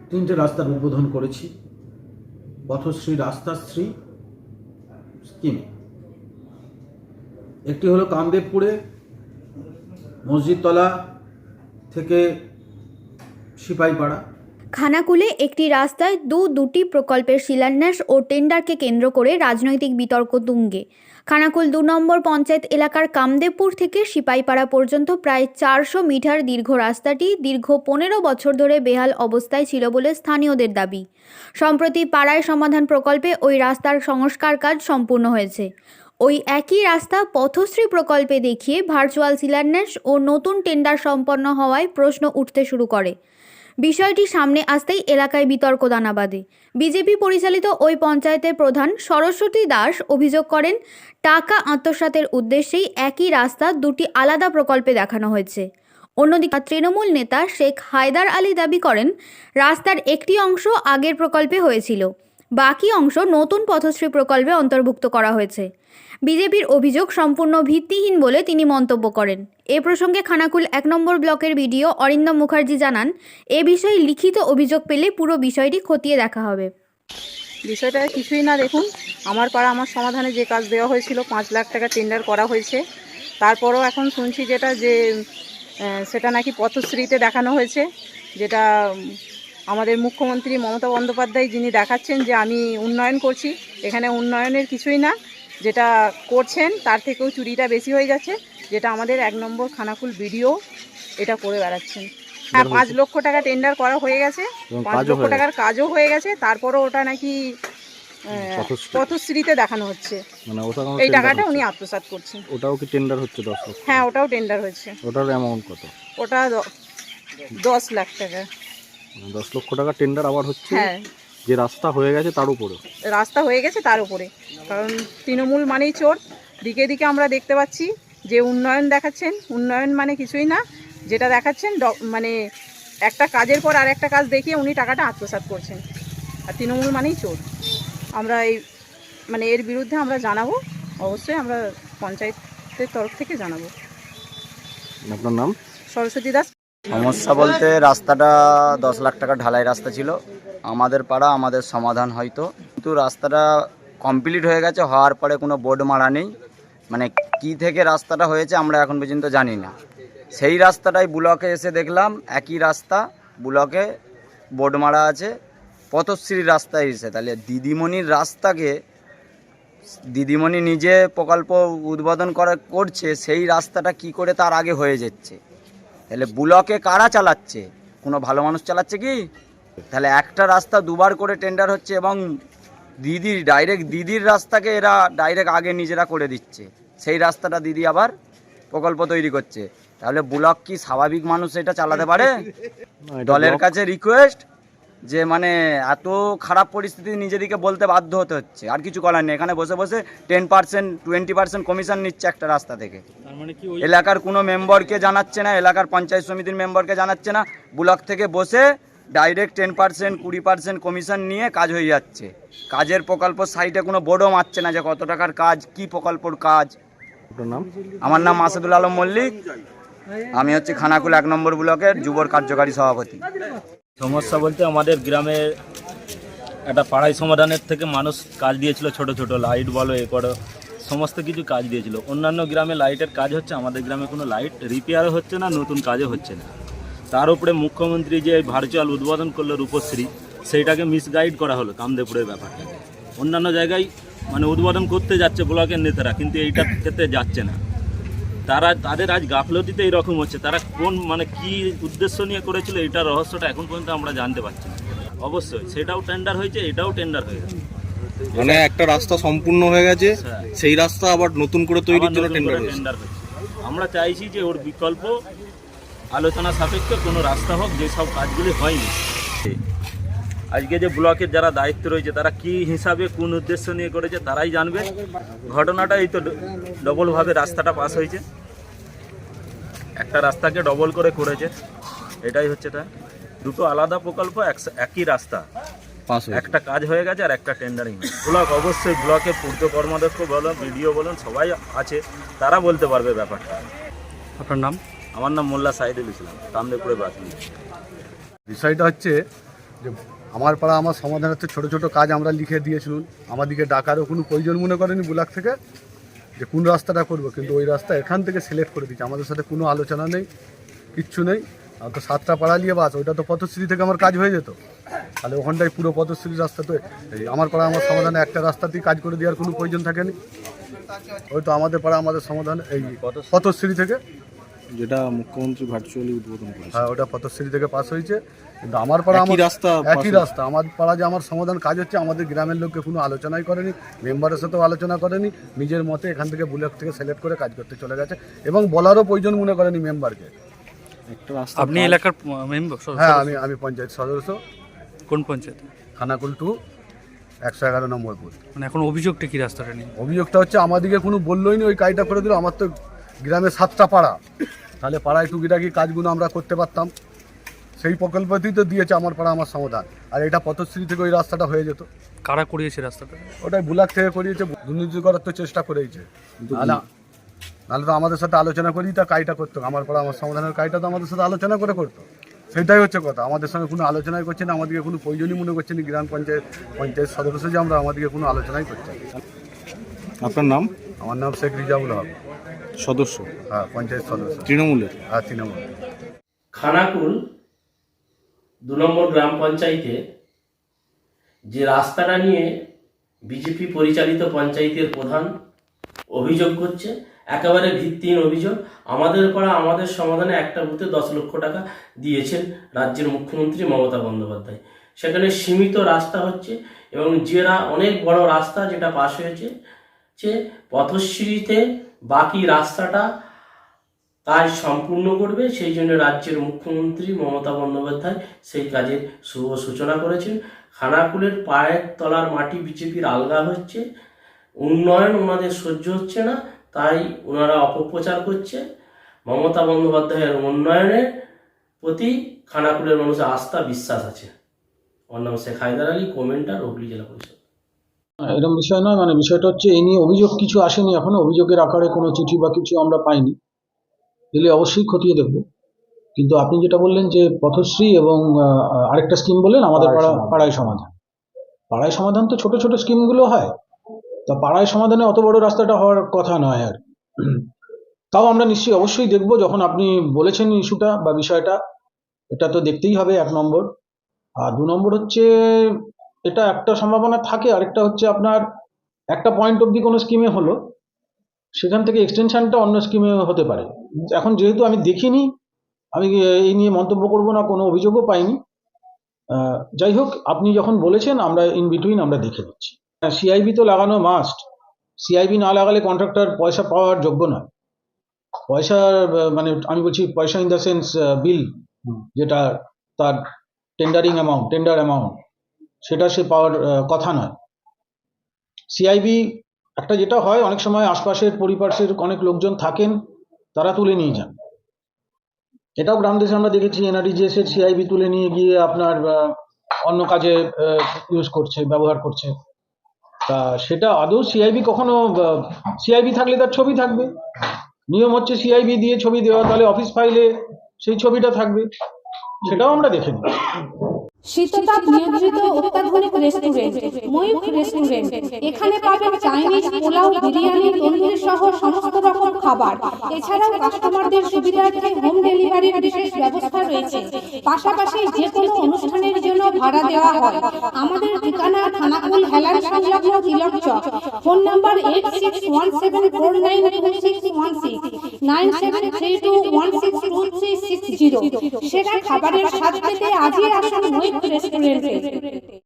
তিনটে রাস্তার উদ্বোধন করেছি পথশ্রী রাস্তাশ্রী স্কিম। একটি হলো কামদেবপুরে মসজিদতলা থেকে সিপাহীপাড়া। খানাকুলে একটি রাস্তায় দুটি প্রকল্পের শিলান্যাস ও টেন্ডারকে কেন্দ্র করে রাজনৈতিক বিতর্ক তুঙ্গে। খানাকুল 2 নম্বর পঞ্চায়েত এলাকার কামদেবপুর থেকে সিপাহীপাড়া পর্যন্ত প্রায় 400 মিটার দীর্ঘ রাস্তাটি দীর্ঘ 15 বছর ধরে বেহাল অবস্থায় ছিল বলে স্থানীয়দের দাবি। সম্প্রতি পাড়ায় সমাধান প্রকল্পে ওই রাস্তার সংস্কার কাজ সম্পূর্ণ হয়েছে। ওই একই রাস্তা পথশ্রী প্রকল্পে দেখিয়ে ভার্চুয়াল শিলান্যাস ও নতুন টেন্ডার সম্পন্ন হওয়ায় প্রশ্ন উঠতে শুরু করে। বিষয়টি সামনে আসতেই এলাকায় বিতর্ক দানা বাঁধে। বিজেপি পরিচালিত ওই পঞ্চায়েতের প্রধান সরস্বতী দাস অভিযোগ করেন, টাকা আত্মসাতের উদ্দেশ্যেই একই রাস্তা দুটি আলাদা প্রকল্পে দেখানো হয়েছে। অন্যদিকে তৃণমূল নেতা শেখ হায়দার আলী দাবি করেন, রাস্তার একটি অংশ আগের প্রকল্পে হয়েছিল, বাকি অংশ নতুন পথশ্রী প্রকল্পে অন্তর্ভুক্ত করা হয়েছে। বিজেপির অভিযোগ সম্পূর্ণ ভিত্তিহীন বলে তিনি মন্তব্য করেন। এ প্রসঙ্গে খানাকুল 1 নম্বর ব্লকের বিডিও অরিন্দম মুখার্জি জানান, এ বিষয়ে লিখিত অভিযোগ পেলে পুরো বিষয়টি খতিয়ে দেখা হবে। বিষয়টা কিছুই না, দেখুন আমার পাড়া আমার সমাধানে যে কাজ দেওয়া হয়েছিল 5 লাখ টাকা টেন্ডার করা হয়েছে, তারপরও এখন শুনছি সেটা নাকি পথশ্রীতে দেখানো হয়েছে, যেটা আমাদের মুখ্যমন্ত্রী মমতা বন্দ্যোপাধ্যায় যিনি দেখাচ্ছেন যে আমি উন্নয়ন করছি, এখানে উন্নয়নের কিছুই না, যেটা করছেন তার থেকেও চুরিটা বেশি হয়ে যাচ্ছে, যেটা আমাদের 1 নম্বর খানাকুল বিডিও এটা করে বেড়াচ্ছেন। হ্যাঁ, 5 লক্ষ টাকা টেন্ডার করা হয়ে গেছে, 5 লক্ষ টাকার কাজও হয়ে গেছে, তারপরও ওটা নাকি পথশ্রীতে দেখানো হচ্ছে, এই টাকাটা উনি আত্মসাৎ করছেন। ওটাও কি টেন্ডার হচ্ছে 10 লক্ষ? হ্যাঁ, ওটাও টেন্ডার হয়েছে। ওটার অ্যামাউন্ট কত? ওটা 10 লাখ টাকা। 10 লক্ষ টাকা টেন্ডার আবার হচ্ছে? হ্যাঁ, যে রাস্তা হয়ে গেছে তার উপরে? রাস্তা হয়ে গেছে তার উপরে, কারণ তৃণমূল মানেই চোর। দিকে দিকে আমরা দেখতে পাচ্ছি যে উন্নয়ন দেখাচ্ছেন, উন্নয়ন মানে কিছুই না, যেটা দেখাচ্ছেন মানে একটা কাজের পর আর একটা কাজ দেখিয়ে উনি টাকাটা আত্মসাৎ করছেন, আর তৃণমূল মানেই চোর। আমরা এর বিরুদ্ধে আমরা জানাবো, অবশ্যই আমরা পঞ্চায়েতের তরফ থেকে জানাবো। আপনার নাম? সরস্বতী দাস। সমস্যা বলতে রাস্তাটা 10 লাখ টাকা ঢালাই রাস্তা ছিল, আমাদের পাড়া আমাদের সমাধান হয়তো, কিন্তু রাস্তাটা কমপ্লিট হয়ে গেছে, হওয়ার পরে কোনো বোর্ড মারা নেই, মানে কি থেকে রাস্তাটা হয়েছে আমরা এখন পর্যন্ত জানি না। সেই রাস্তাটাই ব্লকে এসে দেখলাম একই রাস্তা, ব্লকে বোর্ড মারা আছে পথশ্রীর রাস্তায় এসে। তাহলে দিদিমণির রাস্তাকে দিদিমণি নিজে প্রকল্প উদ্বোধন করছে, সেই রাস্তাটা কি করে তার আগে হয়ে যাচ্ছে? তাহলে ব্লকে কারা চালাচ্ছে? কোনো ভালো মানুষ চালাচ্ছে কি? তাহলে একটা রাস্তা দুবার করে টেন্ডার হচ্ছে এবং দিদির রাস্তাকে এরা ডাইরেক্ট আগে নিজেরা করে দিচ্ছে, সেই রাস্তাটা দিদি আবার প্রকল্প তৈরি করছে। তাহলে ব্লক কি স্বাভাবিক মানুষ এটা চালাতে পারে? দলের কাছে রিকোয়েস্ট যে মানে এত খারাপ পরিস্থিতি নিজেদিকে বলতে বাধ্য হতে হচ্ছে, আর কিছু করার নেই। এখানে বসে বসে 10% 20% কমিশন নিচ্ছে একটা রাস্তা থেকে। এলাকার কোনো মেম্বারকে জানাচ্ছে না, এলাকার পঞ্চায়েত সমিতির মেম্বারকে জানাচ্ছে না, ব্লক থেকে বসে ডাইরেক্ট 10% 20% কমিশন নিয়ে কাজ হয়ে যাচ্ছে। কাজের প্রকল্প সাইটে কোনো বোর্ডও মারছে না যে কত টাকার কাজ, কি প্রকল্পর কাজ। আমার নাম মাসুদুল আলম মল্লিক, আমি হচ্ছে খানাকুল 1 নম্বর ব্লকের যুবর কার্যকারী সভাপতি। সমস্যা বলতে আমাদের গ্রামে একটা পাড়াই সমাধানের থেকে মানুষ কাজ দিয়েছিল, ছোট ছোট লাইট বলো এ করো সমস্ত কিছু কাজ দিয়েছিল। অন্যান্য গ্রামে লাইটের কাজ হচ্ছে, আমাদের গ্রামে কোনো লাইট রিপেয়ারও হচ্ছে না, নতুন কাজও হচ্ছে না। তার উপরে মুখ্যমন্ত্রী যে ভার্চুয়াল উদ্বোধন করলো রূপশ্রী, সেইটাকে মিসগাইড করা হলো কামদেবপুরের ব্যাপারটাকে। অন্যান্য জায়গায় মানে উদ্বোধন করতে যাচ্ছে ব্লকের নেতারা, কিন্তু এইটার ক্ষেত্রে যাচ্ছে না। তাদের আজ গাফলতিতে এইরকম হচ্ছে। তারা কোন কি উদ্দেশ্য নিয়ে করেছিল, এইটার রহস্যটা এখন পর্যন্ত আমরা জানতে পারছি না। অবশ্যই সেটাও টেন্ডার হয়েছে, এটাও টেন্ডার হয়ে গেছে, মানে একটা রাস্তা সম্পূর্ণ হয়ে গেছে, সেই রাস্তা আবার নতুন করে তৈরির জন্য টেন্ডার হয়েছে। আমরা চাইছি যে ওর বিকল্প আলোচনা সাপেক্ষে কোনো রাস্তা হোক, যেসব কাজগুলি হয়নি। আজকে যে ব্লকের যারা দায়িত্ব রয়েছে তারা কি হিসাবে কোন উদ্দেশ্য নিয়ে করেছে তারাই জানবে। ঘটনাটা এই তো ডবলভাবে রাস্তাটা পাস হয়েছে, একটা রাস্তাকে ডবল করে করেছে, এটাই হচ্ছে তা। দুটো আলাদা প্রকল্প একই রাস্তা, একটা কাজ হয়ে গেছে আর একটা টেন্ডারিং। ব্লক অবশ্যই, ব্লকে পূর্ত কর্মাধ্যক্ষ বলুন, বিডিও বলুন, সবাই আছে, তারা বলতে পারবে ব্যাপারটা। আপনার নাম? আমার নাম মোল্লা সাইদুল ইসলাম, কামদেবপুরে বাসিন্দা। বিষয়টা হচ্ছে যে আমার পাড়া আমার সমাধানের তো ছোটো ছোটো কাজ আমরা লিখে দিয়েছিলাম, আমাদেরকে ডাকারও কোনো প্রয়োজন মনে করেনি ব্লক থেকে যে কোন রাস্তাটা করবো, কিন্তু ওই রাস্তা এখান থেকে সিলেক্ট করে দিচ্ছে, আমাদের সাথে কোনো আলোচনা নেই, কিচ্ছু নেই। আর তো 7টা পাড়া নিয়ে বাস, ওইটা তো পথশ্রী থেকে আমার কাজ হয়ে যেত, তাহলে ওখানটায় পুরো পথশ্রী রাস্তা তো এই আমার পাড়া আমার সমাধানে একটা রাস্তাতেই কাজ করে দেওয়ার কোনো প্রয়োজন থাকেনি। ওই তো আমাদের পাড়া আমাদের সমাধান এই পথশ্রী থেকে, যেটা মুখ্যমন্ত্রী ভার্চুয়ালি উদ্বোধন করেছে। হ্যাঁ ওটা পথশ্রী থেকে পাস হয়েছে, কিন্তু আমার পাড়া একই রাস্তা একই রাস্তা আমার পাড়া যে আমার সমাধান কাজ হচ্ছে, আমাদের গ্রামের লোককে কোনো আলোচনাই করেনি, মেম্বারের সাথেও আলোচনা করেনি, নিজের মতে এখান থেকে ব্লক থেকে সিলেক্ট করে কাজ করতে চলে গেছে এবং বলারও প্রয়োজন মনে করেনি মেম্বারকে। একটা রাস্তা আপনি এলাকার মেম্বার? হ্যাঁ আমি পঞ্চায়েত সদস্য, কোন পঞ্চায়েত? খানাকুল 2 111 নম্বর বুথ। মানে এখন অভিযোগটা কি রাস্তাটা নিয়ে? অভিযোগটা হচ্ছে আমাদেরকে কোনো বললোই নি, ওই কাজটা করে দিল। আমার তো গ্রামে 7টা পাড়া, তাহলে পাড়ায় টুকিটাকি কাজগুলো আমরা করতে পারতাম, সেই প্রকল্পতেই তো দিয়েছে আমার পাড়া আমার সমাধান। আর এটা পথশ্রী থেকে ওই রাস্তাটা হয়ে যেত। কারা করিয়েছে রাস্তাটা? ওটাই ব্লক থেকে করিয়েছে, দুর্নীতি করার তো চেষ্টা করেইছে, নাহলে তো আমাদের সাথে আলোচনা করেই তা কাজটা করতো। আমার পাড়া আমার সমাধানের কাজটা তো আমাদের সাথে আলোচনা করে করতো, সেটাই হচ্ছে কথা। আমাদের সঙ্গে কোনো আলোচনাই করছে না, আমাদেরকে কোনো প্রয়োজনই মনে করছে না, গ্রাম পঞ্চায়েত সদস্য যে আমরা, আমাদেরকে কোনো আলোচনাই করছে না। আপনার নাম? আমার নাম শেখ রিজাউল হক, সদস্য? হ্যাঁ পঞ্চায়েত সদস্য, তৃণমূলের? হ্যাঁ তৃণমূল। খানাকুল 2 নম্বর গ্রাম পঞ্চায়েতে যে রাস্তাটা নিয়ে বিজেপি পরিচালিত পঞ্চায়েতের প্রধান অভিযোগ করছে, একেবারে ভিত্তিহীন অভিযোগ। আমাদের পাড়া আমাদের সমাধানে একটা বুথে 10 লক্ষ টাকা দিয়েছেন রাজ্যের মুখ্যমন্ত্রী মমতা বন্দ্যোপাধ্যায়। সেখানে সীমিত রাস্তা হচ্ছে এবং যেটা অনেক বড় রাস্তা যেটা পাশ হয়েছে যে পথশ্রীতে বাকি রাস্তাটা কাজ সম্পূর্ণ করবে, সেই জন্য রাজ্যের মুখ্যমন্ত্রী মমতা বন্দ্যোপাধ্যায় সেই কাজের শুভ সূচনা করেছেন। খানাকুলের পায়ের তলার মাটি বিজেপির আলগা হচ্ছে, উন্নয়ন ওনাদের সহ্য হচ্ছে না, তাই ওনারা অপপ্রচার করছে। মমতা বন্দ্যোপাধ্যায়ের উন্নয়নের প্রতি খানাকুলের মানুষের আস্থা বিশ্বাস আছে। আমার নাম শেখ হায়দার আলী, কমেন্টার, হুগলি জেলা পরিষদ। এরকম বিষয় নয়, মানে বিষয়টা হচ্ছে এই নিয়ে অভিযোগ কিছু আসেনি এখনো, অভিযোগের আকারে কোনো চিঠি বা কিছু আমরা পাইনি, এলে অবশ্যই খতিয়ে দেখব। কিন্তু আপনি যেটা বললেন যে পথশ্রী এবং আরেকটা স্কিম বললেন আমাদের পাড়ায় সমাধান, পাড়ায় সমাধান তো ছোট ছোট স্কিমগুলো হয়, তা পাড়ায় সমাধানে অত বড় রাস্তাটা হওয়ার কথা নয় আর। তাও আমরা নিশ্চয়ই অবশ্যই দেখব, যখন আপনি বলেছেন ইস্যুটা বা বিষয়টা, এটা তো দেখতেই হবে 1 নম্বর। আর 2 নম্বর হচ্ছে এটা একটা সম্ভাবনা থাকে, আরেকটা হচ্ছে আপনার একটা পয়েন্ট অবধি কোনো স্কিমে হলো, সেখান থেকে এক্সটেনশনটা অন্য স্কিমে হতে পারে। এখন যেহেতু আমি দেখিনি, আমি এই নিয়ে মন্তব্য করব না, কোনো অভিযোগও পাইনি। যাই হোক, আপনি যখন বলেছেন আমরা ইন বিটুইন আমরা দেখে দিচ্ছি। সিআইবি তো লাগানো মাস্ট, সিআইবি না লাগালে কন্ট্রাক্টর পয়সা পাওয়ার যোগ্য নয়। পয়সা মানে আমি বলছি পয়সা ইন দ্য সেন্স বিল, যেটা তার টেন্ডার অ্যামাউন্ট, সেটা সে পাওয়ার কথা নয়। সিআইবি একটা যেটা হয়, অনেক সময় আশপাশের পরিপার্শ্বের অনেক লোকজন থাকেন, তারা তুলে নিয়ে যান। এটাও গ্রাম দেশে আমরা দেখেছি, এনআরডিজিএস এর সিআইবি তুলে নিয়ে গিয়ে আপনার অন্য কাজে ব্যবহার করছে। তা সেটা আদৌ সিআইবি কখনো, সিআইবি থাকলে তার ছবি থাকবে, নিয়ম হচ্ছে সিআইবি দিয়ে ছবি দেওয়া, তাহলে অফিস ফাইলে সেই ছবিটা থাকবে, সেটাও আমরা দেখে নিই। শীততাপ নিয়ন্ত্রিত অত্যাধুনিক রেস্টুরেন্ট ময়ূখ রেস্টুরেন্ট। এখানে পাবেন চাইনিজ, পোলাও, বিরিয়ানি, তন্দুরি সহ সমস্ত রকম খাবার। এছাড়াও কাস্টমারদের সুবিধার্থে হোম ডেলিভারির বিশেষ ব্যবস্থা রয়েছে। পাশাপাশি যে কোনো অনুষ্ঠানের জন্য ভাড়া দেওয়া হয়। আমাদের ঠিকানা খানাকুল হেলান সংলগ্ন তিলক চক। Phone number 8617492616 9732162360। সেরা খাবারের স্বাদ পেতে আজই আসুন ময়ূখ রেস্টুরেন্টে।